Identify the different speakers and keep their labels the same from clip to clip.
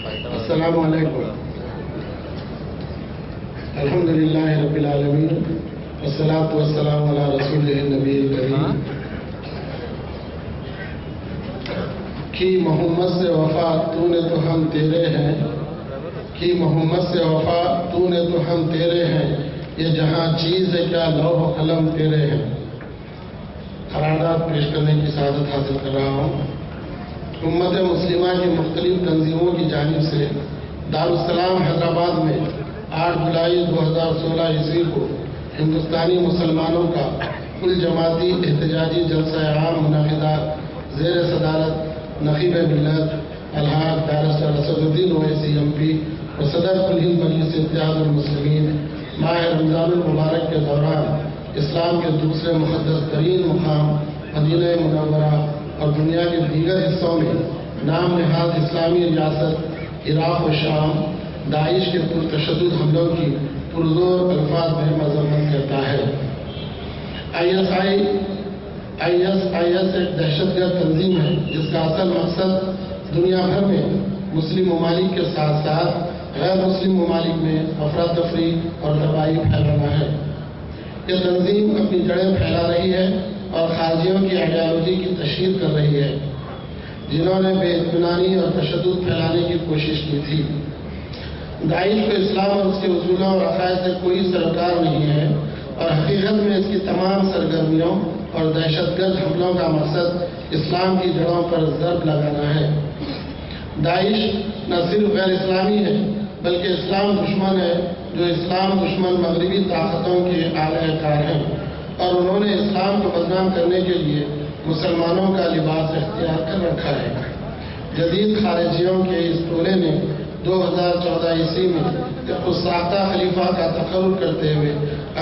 Speaker 1: السلام علیکم. الحمدللہ رب العالمین والصلاة والسلام علی رسول النبی الکریم. کی محمد سے وفا تو نے تو ہم تیرے ہیں، کی محمد سے وفا تو نے تو ہم تیرے ہیں، یہ جہاں چیز ہے کیا لوح و قلم تیرے ہیں. قرارداد پیش کرنے کی سعادت حاصل کر رہا ہوں. امت مسلمہ کی مختلف تنظیموں کی جانب سے دارالسلام حیدرآباد میں 8 جولائی 2016 عیسوی کو ہندوستانی مسلمانوں کا کل جماعتی احتجاجی جلسہ عام منعقدہ زیر صدارت نقیب ملت الحاج بیرسٹر اسد الدین اویسی MP اور صدر کل ہند مجلس اتحاد المسلمین ماہ رمضان المبارک کے دوران اسلام کے دوسرے مقدس ترین مقام مدینہ منورہ اور دنیا کے دیگر حصوں میں نام نہاد اسلامی ریاست عراق و شام داعش کے پرتشدد حملوں کی پرزور الفاظ میں مذمت کرتا ہے. ISIS ایک دہشت گرد تنظیم ہے جس کا اصل مقصد دنیا بھر میں مسلم ممالک کے ساتھ ساتھ غیر مسلم ممالک میں افراتفری اور تباہی پھیلانا ہے. یہ تنظیم اپنی جڑیں پھیلا رہی ہے اور خارجیوں کی آئیڈیالوجی کی تشہیر کر رہی ہے جنہوں نے بے اطمینانی اور تشدد پھیلانے کی کوشش کی تھی. داعش کو اسلام اور اس کے اصولوں اور عقائد سے کوئی سروکار نہیں ہے اور حقیقت میں اس کی تمام سرگرمیوں اور دہشت گرد حملوں کا مقصد اسلام کی جڑوں پر ضرب لگانا ہے. داعش نہ صرف غیر اسلامی ہے بلکہ اسلام دشمن ہے جو اسلام دشمن مغربی طاقتوں کے اعلی کار ہیں اور انہوں نے اسلام کو بدنام کرنے کے لیے مسلمانوں کا لباس اختیار کر رکھا ہے. جدید خارجیوں کے اس ٹولے نے 2014 عیسوی میں خود ساختہ خلیفہ کا تقرر کرتے ہوئے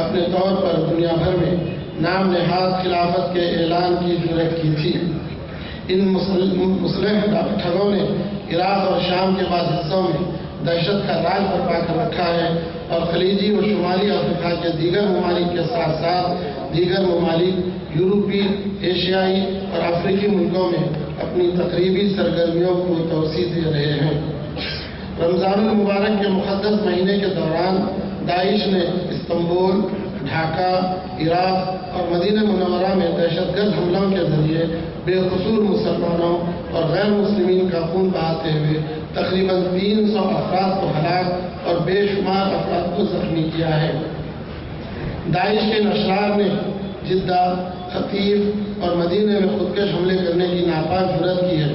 Speaker 1: اپنے طور پر دنیا بھر میں نام نہاد خلافت کے اعلان کی جرأت کی تھی. ان مسلح ٹھگوں نے عراق اور شام کے بعض حصوں میں دہشت کا راج برپا کر رکھا ہے اور خلیجی و شمالی افریقہ کے دیگر ممالک کے ساتھ ساتھ دیگر ممالک یورپی، ایشیائی اور افریقی ملکوں میں اپنی تقریبی سرگرمیوں کو توسیع دے رہے ہیں. رمضان المبارک کے مقدس مہینے کے دوران داعش نے استنبول، ڈھاکہ، عراق اور مدینہ منورہ میں دہشت گرد حملوں کے ذریعے بے قصور مسلمانوں اور غیر مسلمین کا خون بہاتے ہوئے تقریباً 300 افراد کو ہلاک اور بے شمار افراد کو زخمی کیا ہے. داعش کے اشرار نے جدہ، خطیف اور مدینہ میں خودکش حملے کرنے کی ناپاک جرأت کی ہے.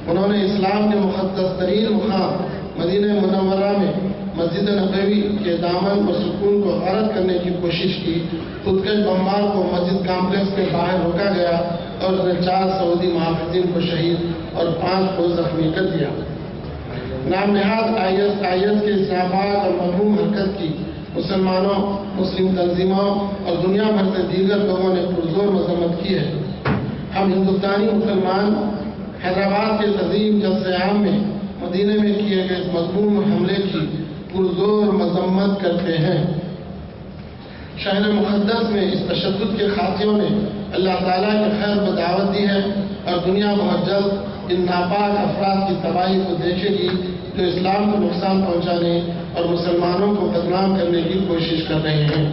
Speaker 1: انہوں نے اسلام کے مقدس ترین مقام مدینہ منورہ میں مسجد نبوی کے دامن و سکون کو غارت کرنے کی کوشش کی. خودکش بمبار کو مسجد کامپلیکس کے باہر روکا گیا اور اس نے 4 سعودی محافظین کو شہید اور 5 کو زخمی کر دیا. نام نہاد ISIS کے اس ناپاک اور مذموم حرکت کی مسلمانوں، مسلم تنظیموں اور دنیا بھر سے دیگر لوگوں نے پرزور مذمت کی ہے. ہم ہندوستانی مسلمان حیدرآباد کے عظیم جلسہ عام میں مدینہ میں کیے گئے اس مذموم حملے کی پرزور مذمت کرتے ہیں. شہر مقدس میں اس تشدد کے خاطیوں نے اللہ تعالیٰ کے خیر کو دعوت دی ہے اور دنیا بہت جلد ان ناپاک افراد کی تباہی کو دیکھے گی جو اسلام کو نقصان پہنچانے اور مسلمانوں کو بدنام کرنے کی کوشش کر رہے ہیں.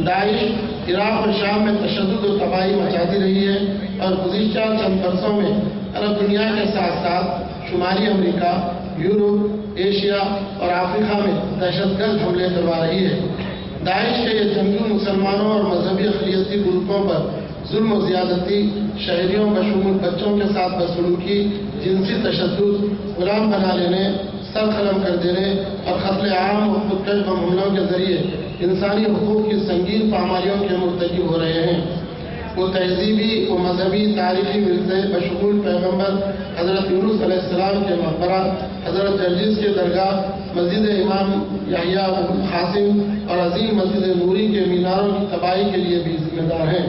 Speaker 1: داعش عراق اور شام میں تشدد و تباہی مچاتی رہی ہے اور گزشتہ چند برسوں میں عرب دنیا کے ساتھ ساتھ شمالی امریکہ، یورپ، ایشیا اور افریقہ میں دہشت گرد حملے کروا رہی ہے. داعش کے یہ جنگجو مسلمانوں اور مذہبی اقلیتی گروپوں پر ظلم و زیادتی، شہریوں بشمول بچوں کے ساتھ بدسلوکی، جنسی تشدد، غلام بنا لینے، سر قلم کر دینے اور قتل عام اور خودکش بم حملوں کے ذریعے انسانی حقوق کی سنگین پامالیوں کے مرتکب ہو رہے ہیں. وہ تہذیبی و مذہبی تاریخی ورثے بشمول پیغمبر حضرت یونس علیہ السلام کے مقبرہ، حضرت جرجس کے درگاہ، مسجد امام یحییٰ بن قاسم اور عظیم مسجد نوری کے میناروں کی تباہی کے لیے بھی ذمہ دار ہیں.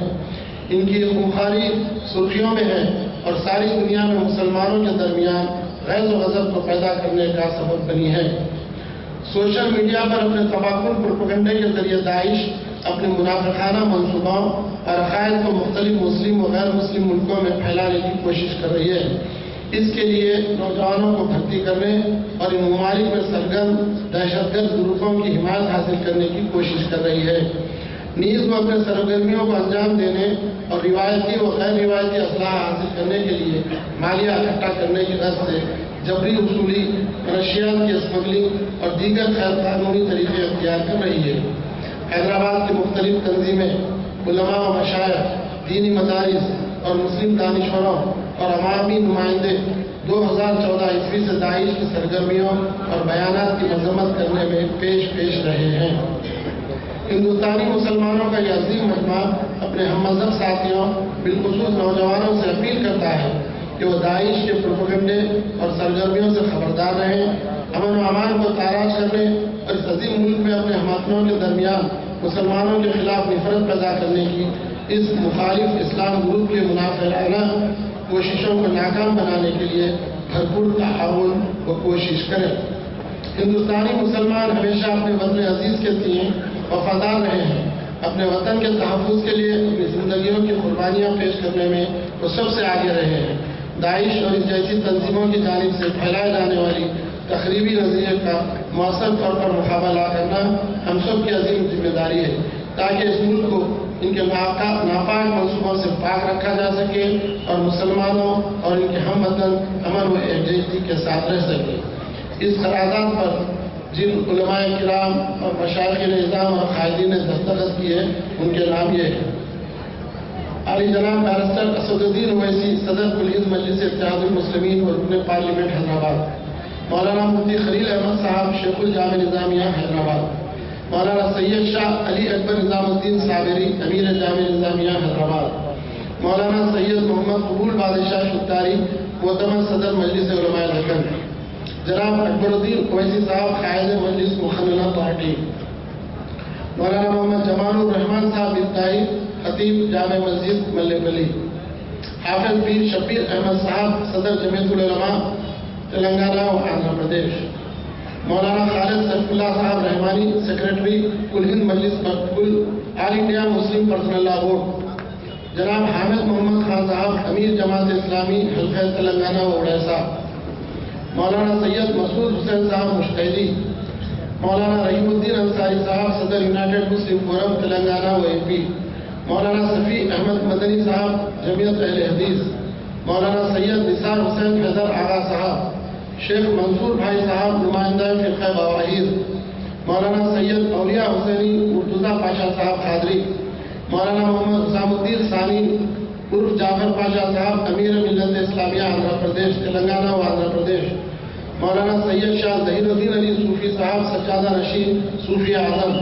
Speaker 1: ان کی خونخواری سرخیوں میں ہے اور ساری دنیا میں مسلمانوں کے درمیان غیظ و غضب کو پیدا کرنے کا سبب بنی ہے. سوشل میڈیا پر اپنے تباکن پروپیگنڈے کے ذریعے داعش اپنے منافقانہ منصوبوں اور عقائد کو مختلف مسلم و غیر مسلم ملکوں میں پھیلانے کی کوشش کر رہی ہے. اس کے لیے نوجوانوں کو بھرتی کرنے اور ان ممالک میں سرگرم دہشت گرد گروپوں کی حمایت حاصل کرنے کی کوشش کر رہی ہے۔ نیز وہ اپنے سرگرمیوں کو انجام دینے اور روایتی و غیر روایتی اسلحہ حاصل کرنے کے لیے مالیہ اکٹھا کرنے کی غرض سے جبری وصولی، منشیات کی اسمگلنگ اور دیگر غیر قانونی طریقے اختیار کر رہی ہے۔ حیدرآباد کی مختلف تنظیمیں، علماء و مشائخ، دینی مدارس اور مسلم دانشوروں اور عوامی نمائندے 2014 عیسوی سے داعش کی سرگرمیوں اور بیانات کی مذمت کرنے میں پیش رہے ہیں۔ ہندوستانی مسلمانوں کا یہ عظیم مجمع اپنے ہم مذہب ساتھیوں بالخصوص نوجوانوں سے اپیل کرتا ہے کہ وہ داعش کے پروپیگنڈے اور سرگرمیوں سے خبردار رہیں، امن و امان کو تاراج کرنے اور اس عظیم ملک میں اپنے ہم وطنوں کے درمیان مسلمانوں کے خلاف نفرت پیدا کرنے کی اس مخالف اسلام گروپ کے منافقانہ کوششوں کو ناکام بنانے کے لیے بھرپور تعاون و کوشش کریں۔ ہندوستانی مسلمان ہمیشہ اپنے وطن عزیز کے تئیں وفادار رہے ہیں۔ اپنے وطن کے تحفظ کے لیے اپنی زندگیوں کی قربانیاں پیش کرنے میں وہ سب سے آگے رہے ہیں۔ داعش اور اس جیسی تنظیموں کی جانب سے پھیلائے جانے والی تخریبی نظریے کا مؤثر طور پر مقابلہ کرنا ہم سب کی عظیم ذمہ داری ہے، تاکہ اس ملک کو ان کے ناپاک منصوبوں سے پاک رکھا جا سکے اور مسلمانوں اور ان کے ہم وطن امن و یکجہتی کے ساتھ رہ سکے۔ اس قرارداد پر جن علماء کرام اور مشائخ نظام اور قائدین نے دستخط کیے ان کے نام یہ ہیں: علی جناب بیرسٹر اسد الدین اویسی، صدر کل ہند مجلس اتحاد المسلمین و رکن پارلیمنٹ حیدرآباد; مولانا مفتی خلیل احمد صاحب، شیخ الجامع نظامیہ حیدرآباد; مولانا سید شاہ علی اکبر نظام الدین صابری، امیر جامع نظامیہ حیدرآباد; مولانا سید محمد قبول بادشاہ شتاری، معتمد صدر مجلس علماء دکن; جناب اکبر الدین اویسی صاحب، قائد مجلس مخننہ پارٹی; مولانا محمد جمال الرحمان صاحب ابتدائی، خطیب جامع مسجد ملے گلی; حافظ پیر شبیر احمد صاحب، صدر جمعیت العلماء تلنگانہ و آندھرا پردیش; مولانا خالد سیف اللہ صاحب رحمانی، سیکریٹری کل ہند مجلس کل آل انڈیا مسلم پرسنل لا بورڈ; جناب حامد محمد خان صاحب، امیر جماعت اسلامی حلقہ تلنگانہ و اڑیسہ; مولانا سید مسعود حسین صاحب مشتحدی; مولانا رحیم الدین انصاری صاحب، صدر یونائیٹڈ مسلم فورم تلنگانہ و اے پی; مولانا صفی احمد مدنی صاحب، جمعیت اہل حدیث; مولانا سید نثار حسین حیدر آغا صاحب; شیخ منصور بھائی صاحب، نمائندہ فرقہ بواہیر; مولانا سید اولیاء حسینی مرتضیٰ پاشا صاحب قادری; مولانا محمد حسام الدین ثانی عرف جعفر پاشا صاحب، امیر ملت اسلامیہ آندھرا پردیش تلنگانہ و آندھرا پردیش; مولانا سید شاہ ظہیر الدین علی صوفی صاحب، سجادہ نشین صوفی اعظم;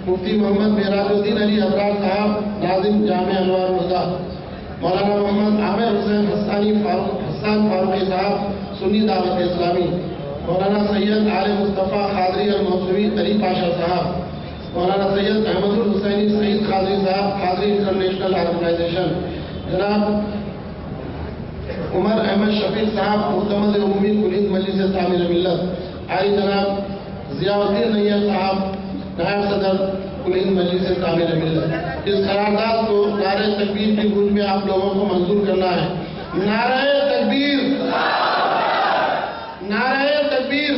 Speaker 1: مفتی محمد معراج الدین علی ابرار صاحب، ناظم جامع انوار الہدیٰ; مولانا محمد عامر حسین حسان فاروقی صاحب، سنی دعوت اسلامی; مولانا سید آل مصطفیٰ قادری الموسوی علی پاشا صاحب; مولانا سید احمد الحسینی سعید قادری صاحب، قادری انٹرنیشنل آرگنائزیشن; جناب عمر احمد شفیق صاحب، معتمد عمومی کل ہند مجلس تعمیر ملت; عالی جناب ضیاء الدین نیّر صاحب، نائب صدر کل ہند مجلس تعمیر ملت۔ اس قرارداد کو نعرہ تکبیر کی گونج میں آپ لوگوں کو منظور کرنا ہے۔ نعرہ تکبیر، نعرہ تکبیر۔